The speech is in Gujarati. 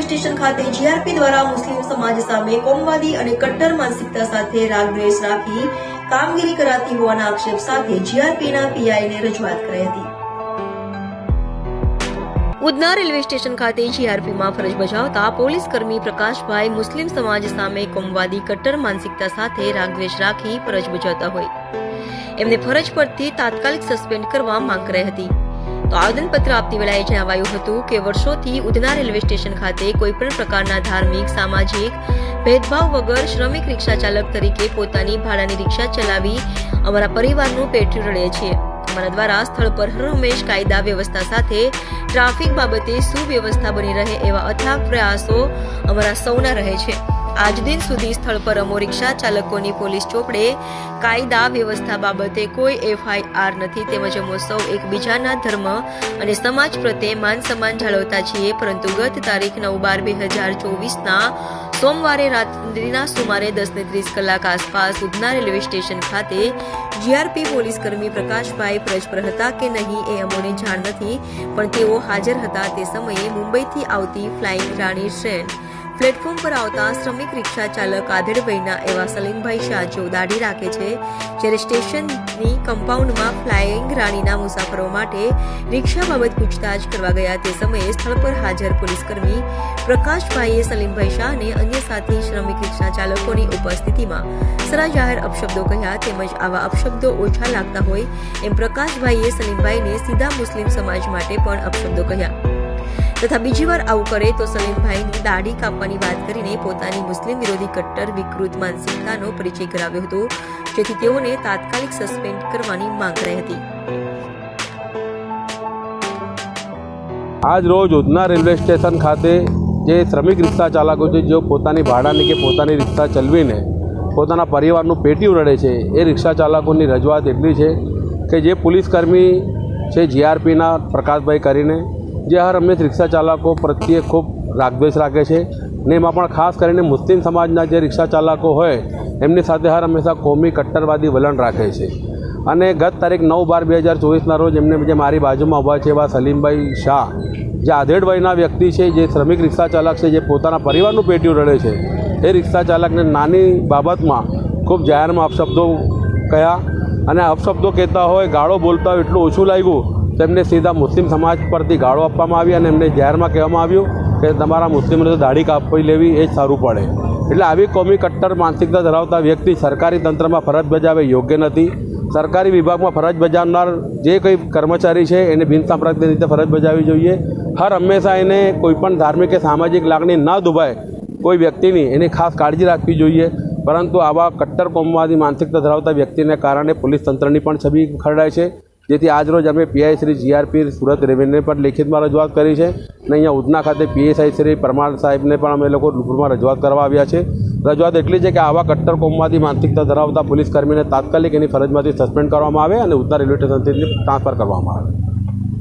રેલવે સ્ટેશન ખાતે જીઆરપી દ્વારા મુસ્લિમ સમાજ સામે કોમવાદી અને કટ્ટર માનસિકતા સાથે રાગદ્વેષ રાખી કામગીરી કરાતી હોવાના આક્ષેપ સાથે જીઆરપીના પીઆઈને રજૂઆત કરી હતી। ઉધના રેલવે સ્ટેશન ખાતે જીઆરપીમાં ફરજ બજાવતા પોલીસ કર્મી પ્રકાશભાઈ મુસ્લિમ સમાજ સામે કોમવાદી કટ્ટર માનસિકતા સાથે રાગદ્વેષ રાખી ફરજ બજાવતા હોય એમને ફરજ પરથી તાત્કાલિક સસ્પેન્ડ કરવા માંગ કરી હતી। તો આવેદનપત્ર આપતી વેળાએ જણાવાયું હતું કે વર્ષોથી ઉધના રેલવે સ્ટેશન ખાતે કોઈપણ પ્રકારના ધાર્મિક સામાજિક ભેદભાવ વગર શ્રમિક રિક્ષા ચાલક તરીકે પોતાની ભાડાની રિક્ષા ચલાવી અમારા પરિવારનું પેટ રળે છે। અમારા દ્વારા સ્થળ પર હર હંમેશ કાયદા વ્યવસ્થા સાથે ટ્રાફિક બાબતે સુવ્યવસ્થા બની રહે એવા અથાગ પ્રયાસો અમારા સૌના રહે છે। આજ દિન સુધી સ્થળ પર અમો રિક્ષા ચાલકોની પોલીસ ચોપડે કાયદા વ્યવસ્થા બાબતે કોઈ એફઆઈઆર નથી તેમજ અમો સૌ એકબીજાના ધર્મ અને સમાજ પ્રત્યે માન સન્માન જાળવતા છીએ। પરંતુ ગત તારીખ 9/12/2024ના સોમવારે રાત્રિના સુમારે 10:30 કલાક આસપાસ ઉધના રેલવે સ્ટેશન ખાતે જીઆરપી પોલીસ કર્મી પ્રકાશભાઈ ફરજ પર હતા કે નહીં એ અમોને જાણ નથી, પણ તેઓ હાજર હતા। તે સમયે મુંબઈથી આવતી ફ્લાઇંગ રાણી ટ્રેન પ્લેટફોર્મ પર આવતા શ્રમિક રિક્ષા ચાલક આધેડ વયના એવા સલીમભાઈ શાહ જેઓ દાઢી રાખે છે, જ્યારે સ્ટેશનની કમ્પાઉન્ડમાં ફ્લાઇંગ રાણીના મુસાફરો માટે રિક્ષા બાબત પૂછતાછ કરવા ગયા તે સમયે સ્થળ પર હાજર પોલીસકર્મી પ્રકાશભાઈએ સલીમભાઈ શાહને અન્ય સાથી શ્રમિક રિક્ષા ચાલકોની ઉપસ્થિતિમાં સરા જાહેર અપશબ્દો કહ્યા તેમજ આવા અપશબ્દો ઓછા લાગતા હોય એમ પ્રકાશભાઈએ સલીમભાઈને સીધા મુસ્લિમ સમાજ માટે પણ અપશબ્દો કહ્યા તથા બીજી વાર આવું કરે તો સલીમભાઈની દાઢી કાપવાની વાત કરીને પોતાની મુસ્લિમ વિરોધી કટ્ટર વિકૃત માનસિકતાનો પરિચય કરાવ્યો હતો, જેથી તેઓને તાત્કાલિક સસ્પેન્ડ કરવાની માંગ કરી હતી। આજ રોજ ઉધના રેલવે સ્ટેશન ખાતે જે શ્રમિક રિક્ષા ચાલકો છે જેઓ પોતાની ભાડાની કે પોતાની રિક્ષા ચલાવીને પોતાના પરિવારનું પેટીયું રડે છે એ રિક્ષા ચાલકોની રજૂઆત એટલી છે કે જે પોલીસકર્મી છે જીઆરપીના પ્રકાશભાઈ કરીને જે હર હંમેશ રિક્ષા ચાલકો પ્રત્યે ખૂબ રાગદ્વેષ રાખે છે ને એમાં પણ ખાસ કરીને મુસ્લિમ સમાજના જે રિક્ષા ચાલકો હોય એમની સાથે હર હંમેશા કોમી કટ્ટરવાદી વલણ રાખે છે। અને ગત તારીખ 9/12/2024ના રોજ એમને જે મારી બાજુમાં ઊભા છે એવા સલીમભાઈ શાહ જે આધેડ વયના વ્યક્તિ છે, જે શ્રમિક રિક્ષા ચાલક છે, જે પોતાના પરિવારનું પેટીયું રડે છે, એ રિક્ષા ચાલકને નાની બાબતમાં ખૂબ જાહેરમાં અપશબ્દો કહ્યા અને અપશબ્દો કહેતા હોય ગાળો બોલતા હોય એટલું ઓછું લાગ્યું તેમને સીધા મુસ્લિમ સમાજ પરથી ગાળો આપવામાં આવી અને એમને જાહેરમાં કહેવામાં આવ્યું કે તમારા મુસ્લિમોને તો દાઢી કાપી લેવી એ જ સારું પડે। એટલે આવી કોમી કટ્ટર માનસિકતા ધરાવતા વ્યક્તિ સરકારી તંત્રમાં ફરજ બજાવે યોગ્ય નથી। સરકારી વિભાગમાં ફરજ બજાવનાર જે કંઈ કર્મચારી છે એને બિનસાંપ્રદાયિક રીતે ફરજ બજાવવી જોઈએ। હર હંમેશા એને કોઈપણ ધાર્મિક કે સામાજિક લાગણી ન દુભાય કોઈ વ્યક્તિની એની ખાસ કાળજી રાખવી જોઈએ। પરંતુ આવા કટ્ટર કોમવાદી માનસિકતા ધરાવતા વ્યક્તિને કારણે પોલીસ તંત્રની પણ છબી ખરડાય છે, જેથી આજરોજ અમે પીઆઈ શ્રી જીઆરપી સુરત રેવન્યુને પણ લેખિતમાં રજૂઆત કરી છે અને અહીંયા ઉધના ખાતે પીએસઆઈ શ્રી પરમાર સાહેબને પણ અમે લોકો રૂબરૂમાં રજૂઆત કરવા આવ્યા છે। રજૂઆત એટલી છે કે આવા કટ્ટર કોમવાદી માનસિકતા ધરાવતા પોલીસકર્મીને તાત્કાલિક એની ફરજમાંથી સસ્પેન્ડ કરવામાં આવે અને ઉધના રેલવે સ્ટેશનથી ટ્રાન્સફર કરવામાં આવે।